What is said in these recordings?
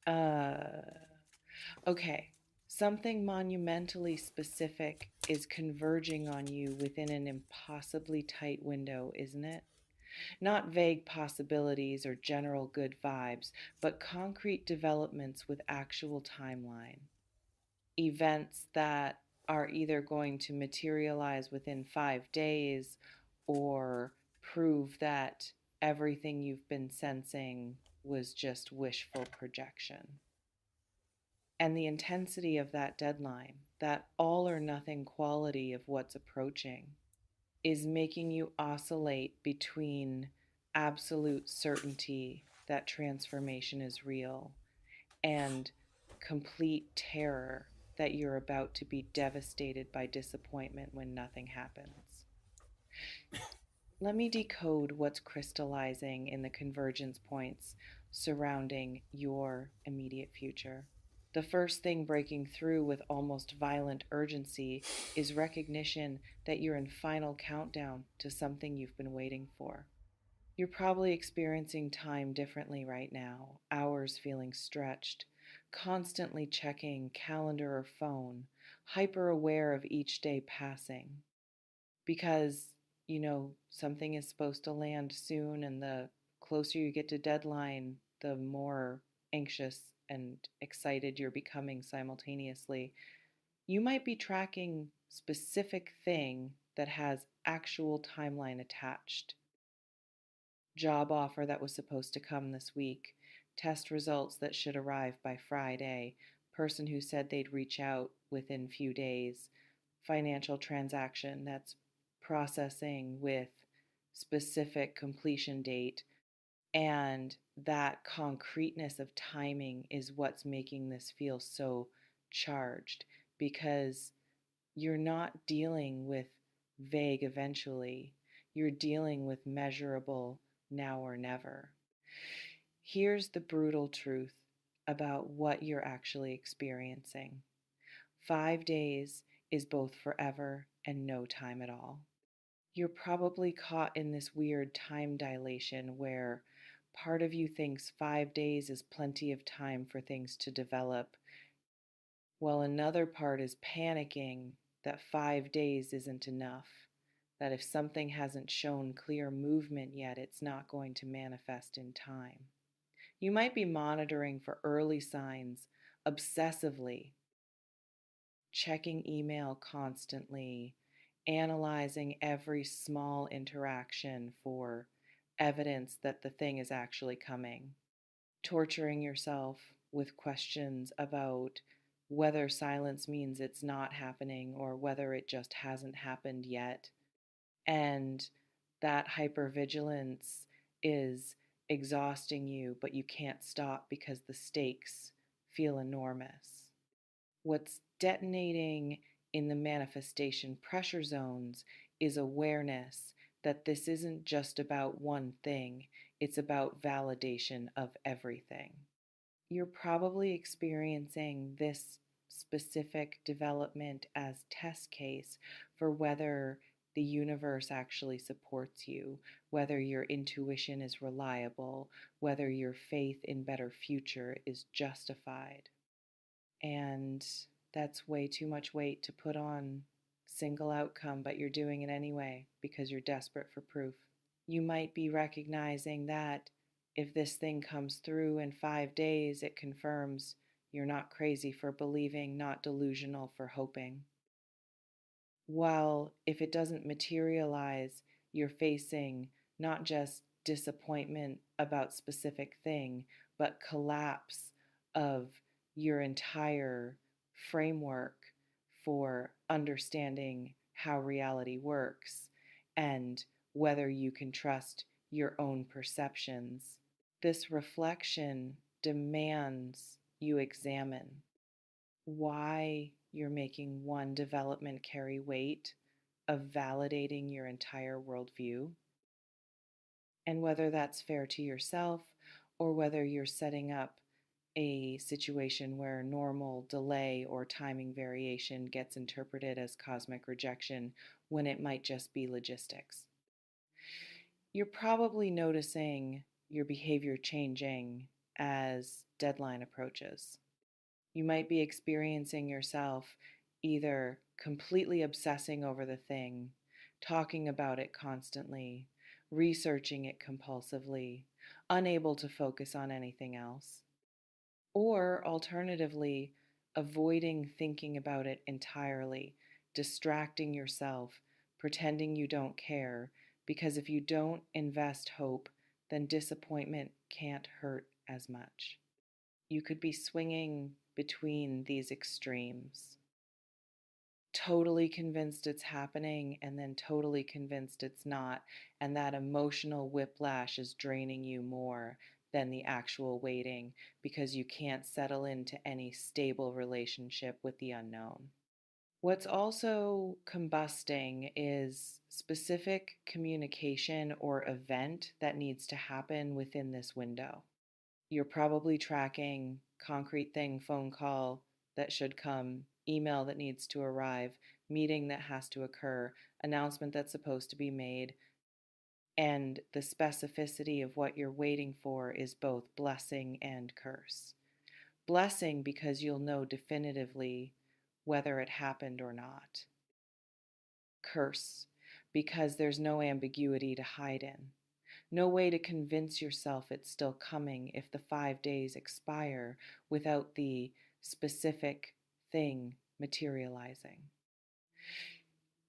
Uh, okay. Something monumentally specific is converging on you within an impossibly tight window, isn't it? Not vague possibilities or general good vibes, but concrete developments with actual timeline. Events that are either going to materialize within 5 days or prove that everything you've been sensing was just wishful projection. And the intensity of that deadline, that all or nothing quality of what's approaching, is making you oscillate between absolute certainty that transformation is real and complete terror that you're about to be devastated by disappointment when nothing happens. Let me decode what's crystallizing in the convergence points surrounding your immediate future. The first thing breaking through with almost violent urgency is recognition that you're in final countdown to something you've been waiting for. You're probably experiencing time differently right now, hours feeling stretched, constantly checking calendar or phone, hyper aware of each day passing. Because, something is supposed to land soon, and the closer you get to deadline, the more anxious and excited you're becoming simultaneously. You might be tracking specific thing that has actual timeline attached. Job offer that was supposed to come this week, test results that should arrive by Friday, person who said they'd reach out within few days, financial transaction that's processing with specific completion date, and that concreteness of timing is what's making this feel so charged because you're not dealing with vague eventually. You're dealing with measurable now or never. Here's the brutal truth about what you're actually experiencing. 5 days is both forever and no time at all. You're probably caught in this weird time dilation where part of you thinks 5 days is plenty of time for things to develop, while another part is panicking that 5 days isn't enough, that if something hasn't shown clear movement yet, it's not going to manifest in time. You might be monitoring for early signs obsessively, checking email constantly, analyzing every small interaction for evidence that the thing is actually coming, torturing yourself with questions about whether silence means it's not happening or whether it just hasn't happened yet. And that hypervigilance is exhausting you, but you can't stop because the stakes feel enormous. What's detonating in the manifestation pressure zones is awareness that this isn't just about one thing, it's about validation of everything. You're probably experiencing this specific development as test case for whether the universe actually supports you, whether your intuition is reliable, whether your faith in better future is justified. And that's way too much weight to put on single outcome, but you're doing it anyway because you're desperate for proof. You might be recognizing that if this thing comes through in 5 days, it confirms you're not crazy for believing, not delusional for hoping. While if it doesn't materialize, you're facing not just disappointment about specific thing, but collapse of your entire framework for understanding how reality works and whether you can trust your own perceptions. This reflection demands you examine why you're making one development carry weight of validating your entire worldview, and whether that's fair to yourself or whether you're setting up a situation where normal delay or timing variation gets interpreted as cosmic rejection when it might just be logistics. You're probably noticing your behavior changing as deadline approaches. You might be experiencing yourself either completely obsessing over the thing, talking about it constantly, researching it compulsively, unable to focus on anything else, or alternatively, avoiding thinking about it entirely, distracting yourself, pretending you don't care, because if you don't invest hope, then disappointment can't hurt as much. You could be swinging between these extremes, totally convinced it's happening and then totally convinced it's not, and that emotional whiplash is draining you more than the actual waiting because you can't settle into any stable relationship with the unknown. What's also combusting is specific communication or event that needs to happen within this window. You're probably tracking concrete thing, phone call that should come, email that needs to arrive, meeting that has to occur, announcement that's supposed to be made, and the specificity of what you're waiting for is both blessing and curse. Blessing because you'll know definitively whether it happened or not. Curse because there's no ambiguity to hide in. No way to convince yourself it's still coming if the 5 days expire without the specific thing materializing.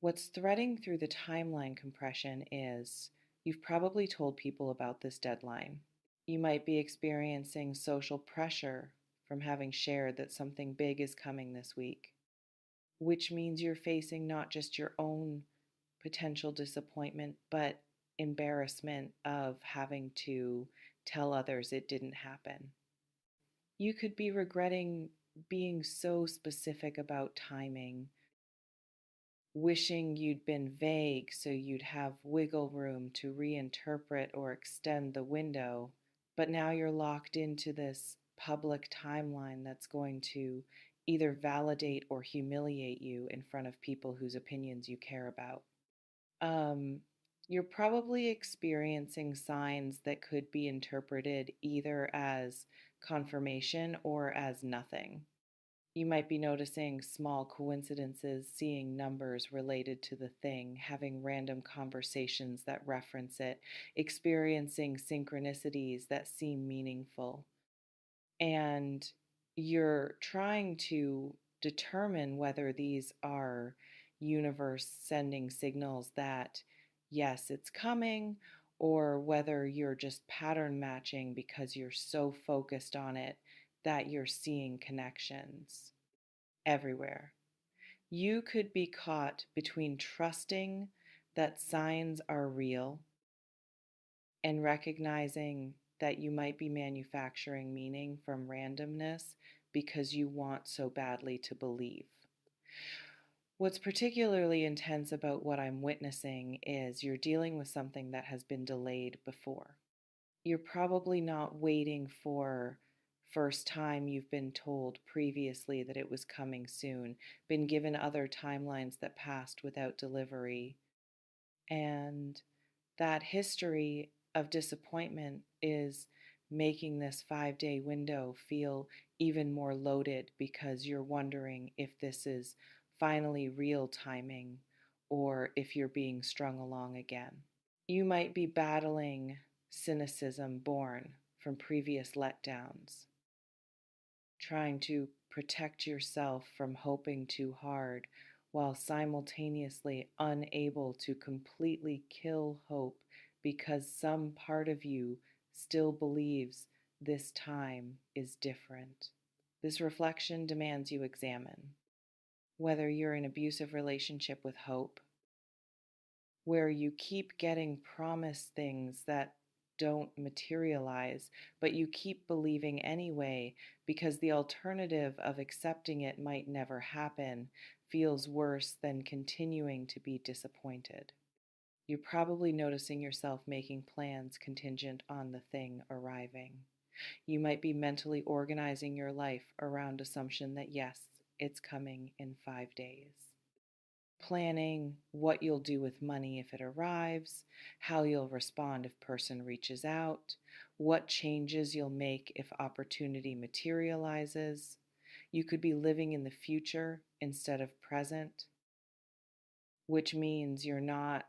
What's threading through the timeline compression is you've probably told people about this deadline. You might be experiencing social pressure from having shared that something big is coming this week, which means you're facing not just your own potential disappointment, but embarrassment of having to tell others it didn't happen. You could be regretting being so specific about timing, wishing you'd been vague so you'd have wiggle room to reinterpret or extend the window, but now you're locked into this public timeline that's going to either validate or humiliate you in front of people whose opinions you care about. um, you're probably experiencing signs that could be interpreted either as confirmation or as nothing. You might be noticing small coincidences, seeing numbers related to the thing, having random conversations that reference it, experiencing synchronicities that seem meaningful. And you're trying to determine whether these are universe sending signals that yes, it's coming, or whether you're just pattern matching because you're so focused on it that you're seeing connections everywhere. You could be caught between trusting that signs are real and recognizing that you might be manufacturing meaning from randomness because you want so badly to believe. What's particularly intense about what I'm witnessing is you're dealing with something that has been delayed before. You're probably not waiting for first time you've been told previously that it was coming soon, been given other timelines that passed without delivery, and that history of disappointment is making this 5 day window feel even more loaded because you're wondering if this is finally real timing or if you're being strung along again. You might be battling cynicism born from previous letdowns, trying to protect yourself from hoping too hard while simultaneously unable to completely kill hope because some part of you still believes this time is different. This reflection demands you examine whether you're in an abusive relationship with hope, where you keep getting promised things that don't materialize, but you keep believing anyway because the alternative of accepting it might never happen feels worse than continuing to be disappointed. You're probably noticing yourself making plans contingent on the thing arriving. You might be mentally organizing your life around assumption that yes, it's coming in 5 days. Planning what you'll do with money if it arrives, how you'll respond if person reaches out, what changes you'll make if opportunity materializes. You could be living in the future instead of present, which means you're not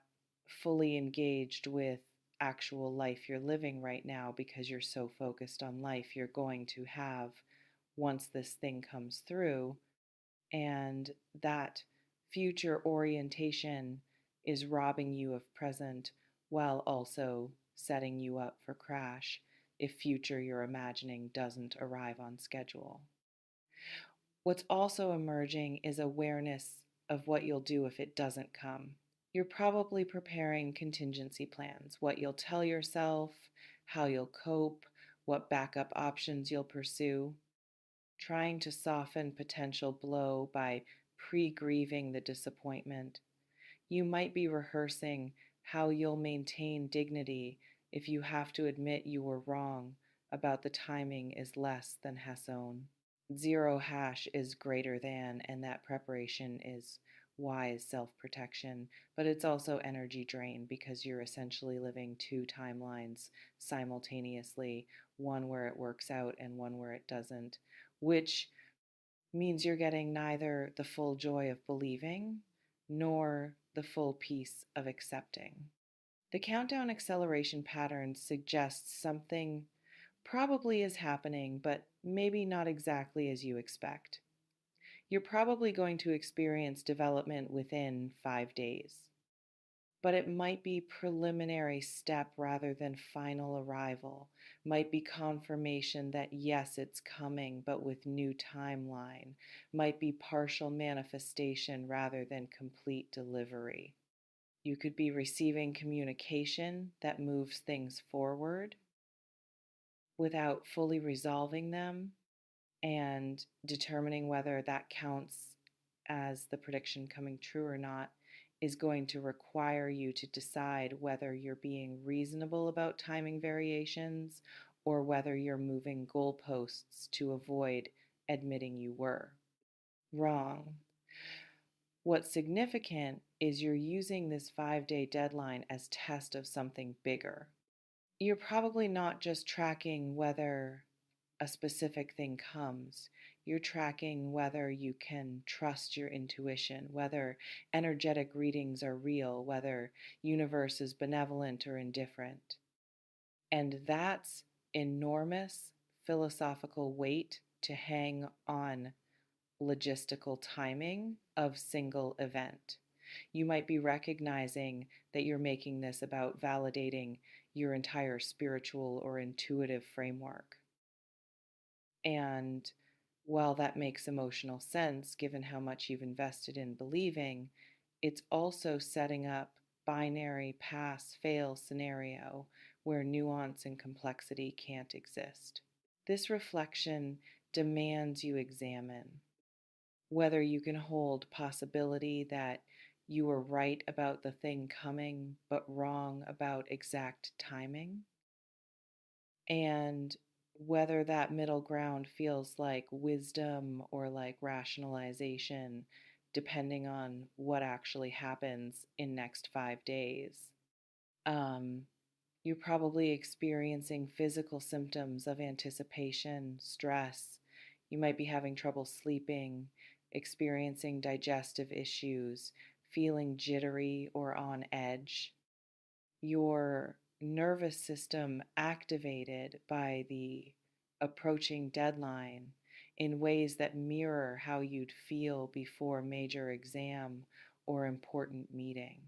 fully engaged with actual life you're living right now because you're so focused on life you're going to have once this thing comes through. And that future orientation is robbing you of present while also setting you up for crash if future you're imagining doesn't arrive on schedule. What's also emerging is awareness of what you'll do if it doesn't come. You're probably preparing contingency plans, what you'll tell yourself, how you'll cope, what backup options you'll pursue, trying to soften potential blow by pre-grieving the disappointment. You might be rehearsing how you'll maintain dignity if you have to admit you were wrong about the timing is less than Hasson. Zero hash is greater than, and that preparation is wise self protection, but it's also energy drain because you're essentially living two timelines simultaneously, one where it works out and one where it doesn't, which means you're getting neither the full joy of believing nor the full peace of accepting. The countdown acceleration pattern suggests something probably is happening, but maybe not exactly as you expect. You're probably going to experience development within 5 days, but it might be preliminary step rather than final arrival, might be confirmation that yes, it's coming, but with new timeline, might be partial manifestation rather than complete delivery. You could be receiving communication that moves things forward without fully resolving them and determining whether that counts as the prediction coming true or not is going to require you to decide whether you're being reasonable about timing variations or whether you're moving goalposts to avoid admitting you were wrong. What's significant is you're using this 5-day deadline as test of something bigger. You're probably not just tracking whether a specific thing comes. You're tracking whether you can trust your intuition, whether energetic readings are real, whether universe is benevolent or indifferent. And that's enormous philosophical weight to hang on logistical timing of single event. You might be recognizing that you're making this about validating your entire spiritual or intuitive framework. And while that makes emotional sense, given how much you've invested in believing, it's also setting up binary pass-fail scenario where nuance and complexity can't exist. This reflection demands you examine whether you can hold possibility that you were right about the thing coming but wrong about exact timing, and whether that middle ground feels like wisdom or like rationalization, depending on what actually happens in next 5 days. Um, you're probably experiencing physical symptoms of anticipation, stress. You might be having trouble sleeping, experiencing digestive issues, feeling jittery or on edge. Your nervous system activated by the approaching deadline in ways that mirror how you'd feel before major exam or important meeting.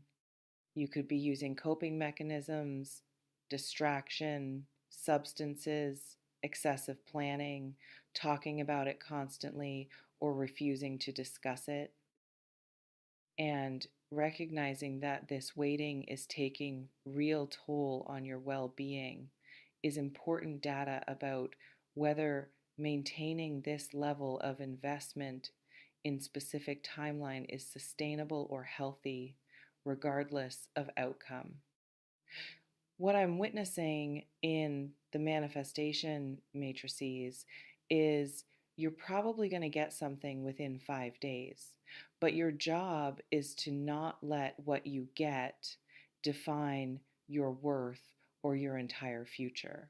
You could be using coping mechanisms, distraction, substances, excessive planning, talking about it constantly, or refusing to discuss it. And recognizing that this waiting is taking real toll on your well-being is important data about whether maintaining this level of investment in specific timeline is sustainable or healthy regardless of outcome. What I'm witnessing in the manifestation matrices is you're probably going to get something within 5 days, but your job is to not let what you get define your worth or your entire future.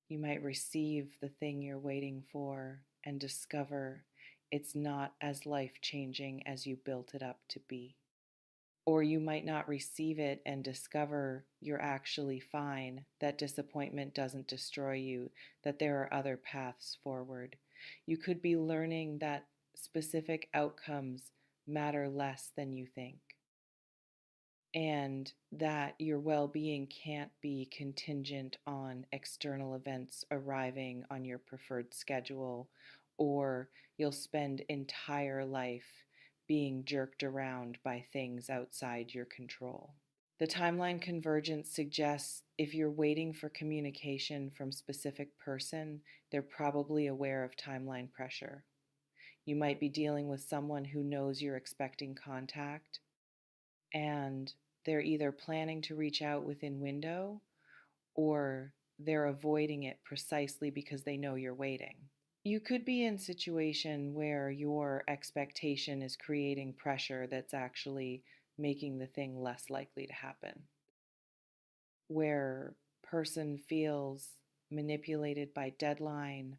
You might receive the thing you're waiting for and discover it's not as life changing as you built it up to be. Or you might not receive it and discover you're actually fine, that disappointment doesn't destroy you, that there are other paths forward. You could be learning that specific outcomes matter less than you think, and that your well being can't be contingent on external events arriving on your preferred schedule, or you'll spend entire life being jerked around by things outside your control. The timeline convergence suggests if you're waiting for communication from a specific person, they're probably aware of timeline pressure. You might be dealing with someone who knows you're expecting contact, and they're either planning to reach out within window or they're avoiding it precisely because they know you're waiting. You could be in a situation where your expectation is creating pressure that's actually making the thing less likely to happen, where person feels manipulated by deadline,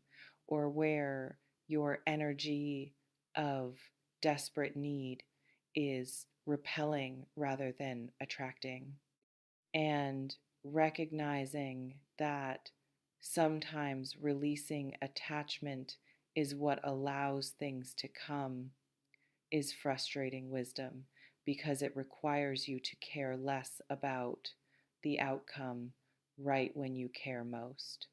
or where your energy of desperate need is repelling rather than attracting. And recognizing that sometimes releasing attachment is what allows things to come is frustrating wisdom, because it requires you to care less about the outcome right when you care most.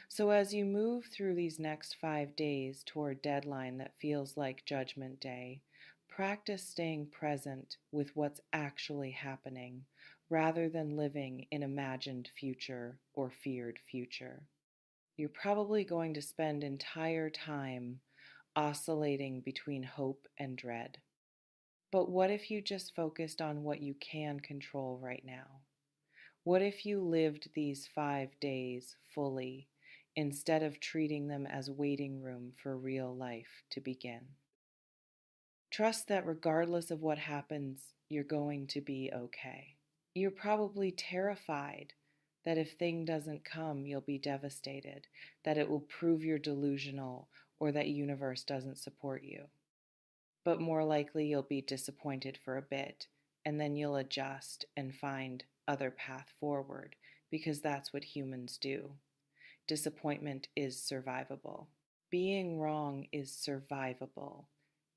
So, as you move through these next 5 days toward deadline that feels like Judgment Day, practice staying present with what's actually happening rather than living in imagined future or feared future. You're probably going to spend entire time oscillating between hope and dread. But what if you just focused on what you can control right now? What if you lived these 5 days fully instead of treating them as waiting room for real life to begin? Trust that regardless of what happens, you're going to be okay. You're probably terrified that if thing doesn't come, you'll be devastated, that it will prove you're delusional, or that universe doesn't support you. But more likely you'll be disappointed for a bit, and then you'll adjust and find other path forward, because that's what humans do. Disappointment is survivable. Being wrong is survivable.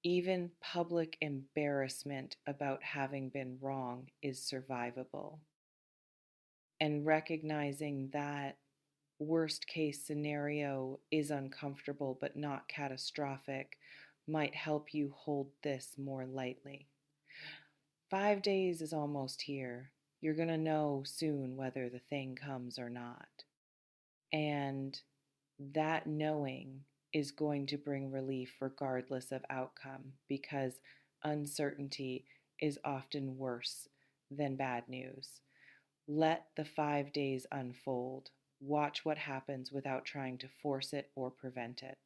Even public embarrassment about having been wrong is survivable. And recognizing that worst case scenario is uncomfortable but not catastrophic might help you hold this more lightly. 5 days is almost here. You're going to know soon whether the thing comes or not. And that knowing is going to bring relief regardless of outcome, because uncertainty is often worse than bad news. Let the 5 days unfold. Watch what happens without trying to force it or prevent it.